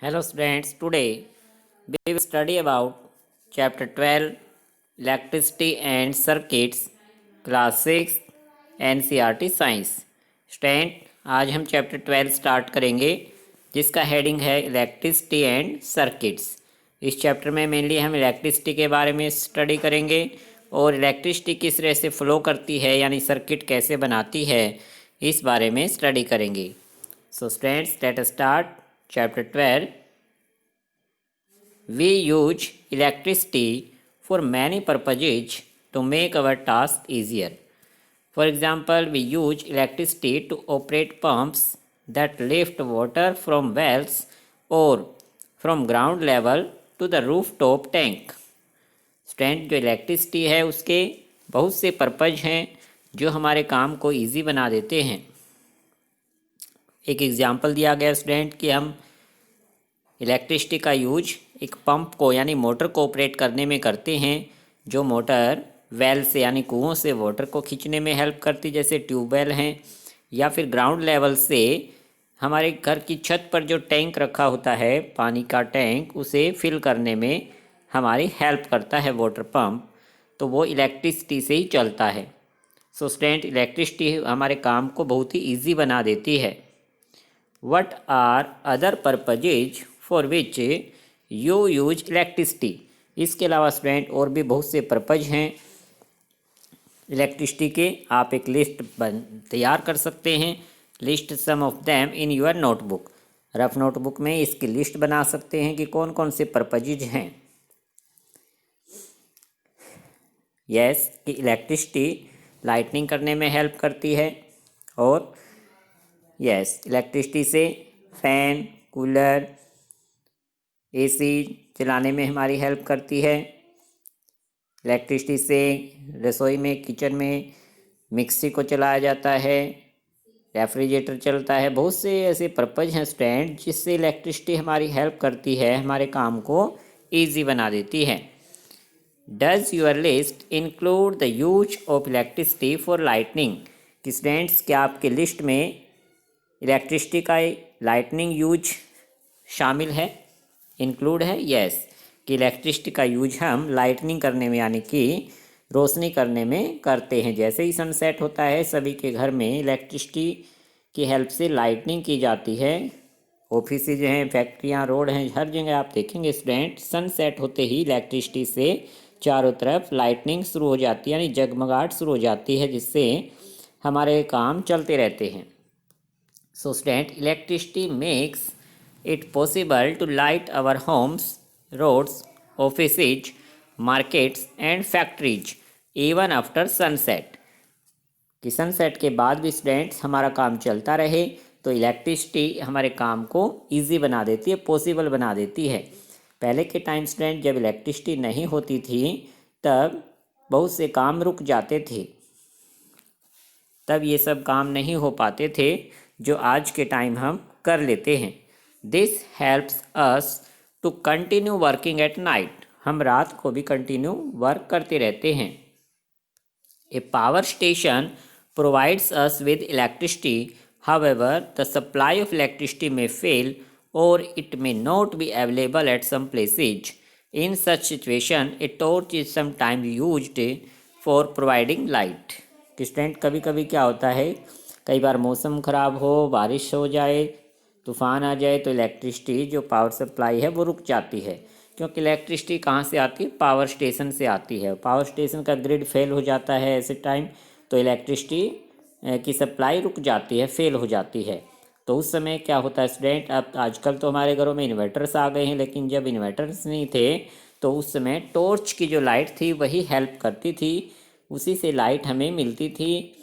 Hello students, today we will study about chapter 12 Electricity and Circuits class 6 NCERT Science। Student आज हम chapter 12 start करेंगे जिसका heading है electricity and circuits. इस chapter में mainly हम इलेक्ट्रिसिटी के बारे में स्टडी करेंगे और इलेक्ट्रिसिटी किस तरह से फ्लो करती है यानी सर्किट कैसे बनाती है इस बारे में स्टडी करेंगे। So students let us start Chapter 12 We use electricity for many purposes to make our task easier. For example, we use electricity to operate pumps that lift water from wells or from ground level to the rooftop tank. Student जो electricity है उसके बहुत से purpose हैं जो हमारे काम को ईजी बना देते हैं। एक एग्जाम्पल दिया गया स्टूडेंट कि हम इलेक्ट्रिसिटी का यूज एक पंप को यानी मोटर को ऑपरेट करने में करते हैं, जो मोटर वेल से यानी कुओं से वाटर को खींचने में हेल्प करती, जैसे ट्यूबवेल हैं, या फिर ग्राउंड लेवल से हमारे घर की छत पर जो टैंक रखा होता है पानी का टैंक, उसे फिल करने में हमारी हेल्प करता है वाटर पंप, तो वो इलेक्ट्रिसिटी से ही चलता है। सो स्टूडेंट इलेक्ट्रिसिटी हमारे काम को बहुत ही ईजी बना देती है। What are other purposes for which you use electricity? इसके अलावा स्टूडेंट और भी बहुत से पर्पज हैं इलेक्ट्रिसिटी के। आप एक लिस्ट तैयार कर सकते हैं। List some of them in your notebook. Rough notebook में इसकी लिस्ट बना सकते हैं कि कौन कौन से पर्पजेज हैं। यस कि इलेक्ट्रिसिटी लाइटनिंग करने में हेल्प करती है, और यस इलेक्ट्रिसिटी से फैन, कूलर, एसी चलाने में हमारी हेल्प करती है। इलेक्ट्रिसिटी से रसोई में, किचन में मिक्सी को चलाया जाता है, रेफ्रिजरेटर चलता है। बहुत से ऐसे पर्पज हैं स्टूडेंट जिससे इलेक्ट्रिसिटी हमारी हेल्प करती है, हमारे काम को ईजी बना देती है। Does your list include the use of electricity for lightning? कि स्टूडेंट्स क्या आपके लिस्ट में इलेक्ट्रिसिटी का लाइटनिंग यूज शामिल है, इंक्लूड है? यस कि इलेक्ट्रिसिटी का यूज हम लाइटनिंग करने में यानी कि रोशनी करने में करते हैं। जैसे ही सनसेट होता है सभी के घर में इलेक्ट्रिसिटी की हेल्प से लाइटनिंग की जाती है। ऑफिस जो हैं, फैक्ट्रियाँ, रोड हैं, हर जगह आप देखेंगे स्टूडेंट सनसेट होते ही इलेक्ट्रिसिटी से चारों तरफ लाइटनिंग शुरू हो जाती है, यानी जगमगाहट शुरू हो जाती है, जिससे हमारे काम चलते रहते हैं। So student, electricity makes it possible to light our homes, roads, offices, markets and factories even after sunset. कि सनसेट के बाद भी स्टूडेंट्स हमारा काम चलता रहे, तो इलेक्ट्रिसिटी हमारे काम को इजी बना देती है, पॉसिबल बना देती है। पहले के टाइम स्टूडेंट जब इलेक्ट्रिसिटी नहीं होती थी तब बहुत से काम रुक जाते थे, तब ये सब काम नहीं हो पाते थे जो आज के टाइम हम कर लेते हैं। This helps us to continue working at night. हम रात को भी कंटिन्यू वर्क करते रहते हैं। A power station provides us with electricity, however the supply of electricity may fail और it may not be available at some places. In such situation a torch is sometime used for providing light. Student कभी कभी क्या होता है, कई बार मौसम ख़राब हो, बारिश हो जाए, तूफ़ान आ जाए, तो इलेक्ट्रिसिटी जो पावर सप्लाई है वो रुक जाती है। क्योंकि इलेक्ट्रिसिटी कहाँ से आती है? पावर स्टेशन से आती है। पावर स्टेशन का ग्रिड फेल हो जाता है ऐसे टाइम, तो इलेक्ट्रिसिटी की सप्लाई रुक जाती है, फेल हो जाती है। तो उस समय क्या होता है स्टूडेंट, अब आजकल तो हमारे घरों में इन्वर्टर्स आ गए हैं, लेकिन जब इन्वर्टर्स नहीं थे तो उस समय टॉर्च की जो लाइट थी वही हेल्प करती थी, उसी से लाइट हमें मिलती थी।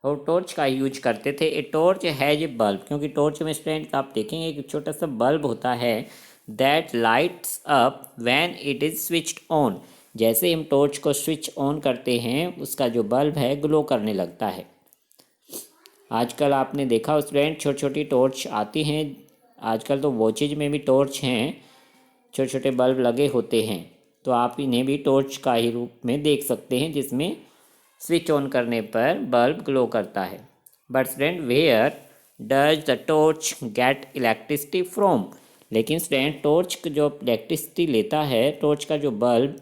और टॉर्च का यूज करते थे। A torch has a bulb, क्योंकि टॉर्च में स्टूडेंट आप देखेंगे एक छोटा सा बल्ब होता है that lights up when it is switched on. जैसे हम टॉर्च को स्विच ऑन करते हैं उसका जो बल्ब है ग्लो करने लगता है। आजकल आपने देखा स्टूडेंट छोटी छोटी टॉर्च आती हैं, आजकल तो वॉचेज में भी टॉर्च हैं, छोटे छोटे बल्ब लगे होते हैं, तो आप इन्हें भी टॉर्च का ही रूप में देख सकते हैं, जिसमें स्विच ऑन करने पर बल्ब ग्लो करता है। But student where does the torch get electricity from. लेकिन स्टूडेंट टॉर्च जो इलेक्ट्रिसिटी लेता है, टॉर्च का जो बल्ब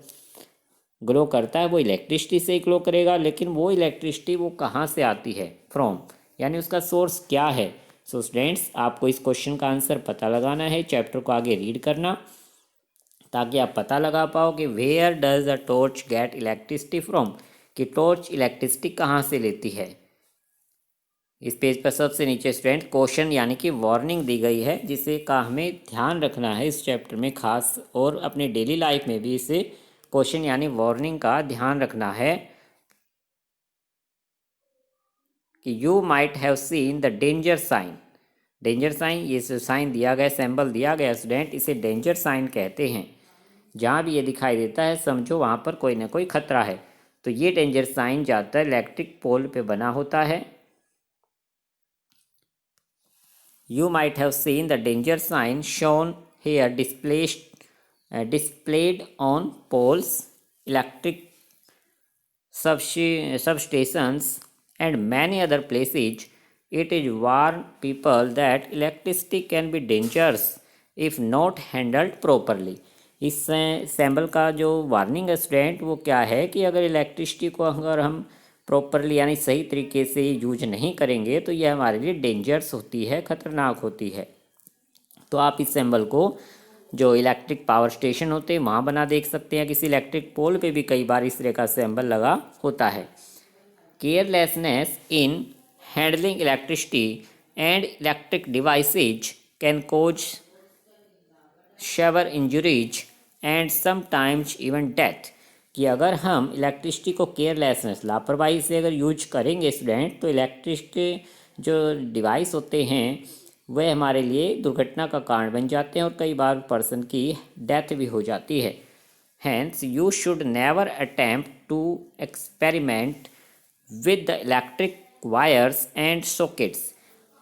ग्लो करता है वो इलेक्ट्रिसिटी से ही ग्लो करेगा, लेकिन वो इलेक्ट्रिसिटी वो कहाँ से आती है, फ्रॉम, यानी उसका सोर्स क्या है। सो स्टूडेंट्स आपको इस क्वेश्चन का आंसर पता लगाना है, चैप्टर को आगे रीड करना ताकि आप पता लगा पाओ कि where does the torch get electricity from, कि टॉर्च इलेक्ट्रिसिटी कहाँ से लेती है। इस पेज पर सबसे नीचे स्टूडेंट क्वेश्चन यानी कि वार्निंग दी गई है, जिसे का हमें ध्यान रखना है इस चैप्टर में खास, और अपने डेली लाइफ में भी इसे क्वेश्चन यानी वार्निंग का ध्यान रखना है कि you might have seen the danger sign. Danger sign, ये जो साइन दिया गया, सिंबल दिया गया स्टूडेंट, इसे डेंजर साइन कहते हैं। जहाँ भी ये दिखाई देता है समझो वहाँ पर कोई ना कोई खतरा है। तो ये डेंजर साइन ज़्यादातर इलेक्ट्रिक पोल पे बना होता है। You might have seen the danger sign shown here displayed on poles, electric substations, and many other places. It is warn people that electricity can be dangerous if not handled properly. इस sample का जो warning है student वो क्या है कि अगर electricity को अगर हम प्रॉपरली यानी सही तरीके से यूज नहीं करेंगे तो यह हमारे लिए डेंजरस होती है, ख़तरनाक होती है। तो आप इस सिंबल को जो इलेक्ट्रिक पावर स्टेशन होते हैं वहाँ बना देख सकते हैं, किसी इलेक्ट्रिक पोल पे भी कई बार इस तरह का सिंबल लगा होता है। Carelessness in handling electricity and electric devices can cause severe injuries and sometimes even death. कि अगर हम इलेक्ट्रिसिटी को केयरलेसनेस लापरवाही से अगर यूज करेंगे स्टूडेंट तो इलेक्ट्रिसिटी जो डिवाइस होते हैं वह हमारे लिए दुर्घटना का कारण बन जाते हैं और कई बार पर्सन की डेथ भी हो जाती है। Hence you should never attempt to experiment with the electric wires and sockets.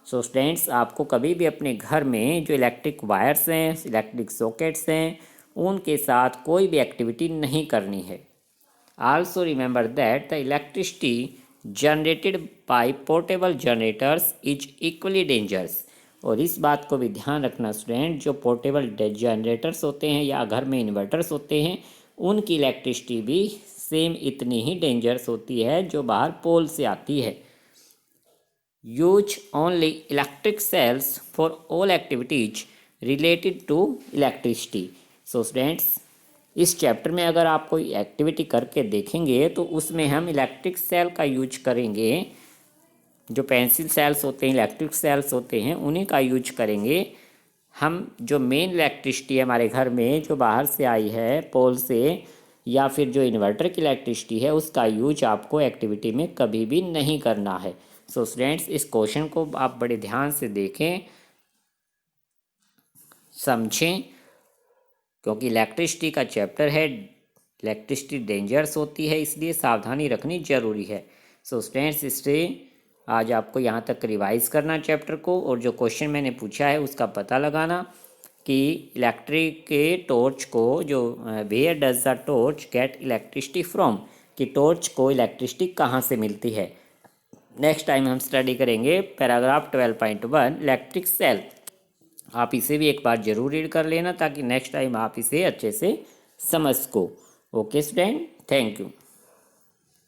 So students आपको कभी भी अपने घर में जो इलेक्ट्रिक वायर्स हैं, इलेक्ट्रिक सॉकेट्स हैं, उनके साथ कोई भी एक्टिविटी नहीं करनी है। Also remember that the electricity generated by portable generators is equally dangerous. और इस बात को भी ध्यान रखना स्टूडेंट, जो पोर्टेबल जनरेटर्स होते हैं या घर में इन्वर्टर्स होते हैं उनकी इलेक्ट्रिसिटी भी सेम इतनी ही डेंजरस होती है जो बाहर पोल से आती है। Use only electric cells for all activities related to electricity. So students इस चैप्टर में अगर आप कोई एक्टिविटी करके देखेंगे तो उसमें हम इलेक्ट्रिक सेल का यूज करेंगे। जो पेंसिल सेल्स होते हैं, इलेक्ट्रिक सेल्स होते हैं, उन्हीं का यूज करेंगे। हम जो मेन इलेक्ट्रिसिटी है हमारे घर में जो बाहर से आई है पोल से या फिर जो इन्वर्टर की इलेक्ट्रिसिटी है उसका यूज आपको एक्टिविटी में कभी भी नहीं करना है। सो स्टूडेंट्स इस क्वेश्चन को आप बड़े ध्यान से देखें, समझें, क्योंकि इलेक्ट्रिसिटी का चैप्टर है, इलेक्ट्रिसिटी डेंजरस होती है, इसलिए सावधानी रखनी जरूरी है। सो स्टूडेंट्स इससे आज आपको यहाँ तक रिवाइज करना चैप्टर को, और जो क्वेश्चन मैंने पूछा है उसका पता लगाना कि इलेक्ट्रिक के टॉर्च को जो where does the torch get electricity from, कि टॉर्च को इलेक्ट्रिसिटी कहाँ से मिलती है। नेक्स्ट टाइम हम स्टडी करेंगे पैराग्राफ 12.1 इलेक्ट्रिक सेल। आप इसे भी एक बार जरूर रीड कर लेना ताकि नेक्स्ट टाइम आप इसे अच्छे से समझ सको। Okay student, thank you.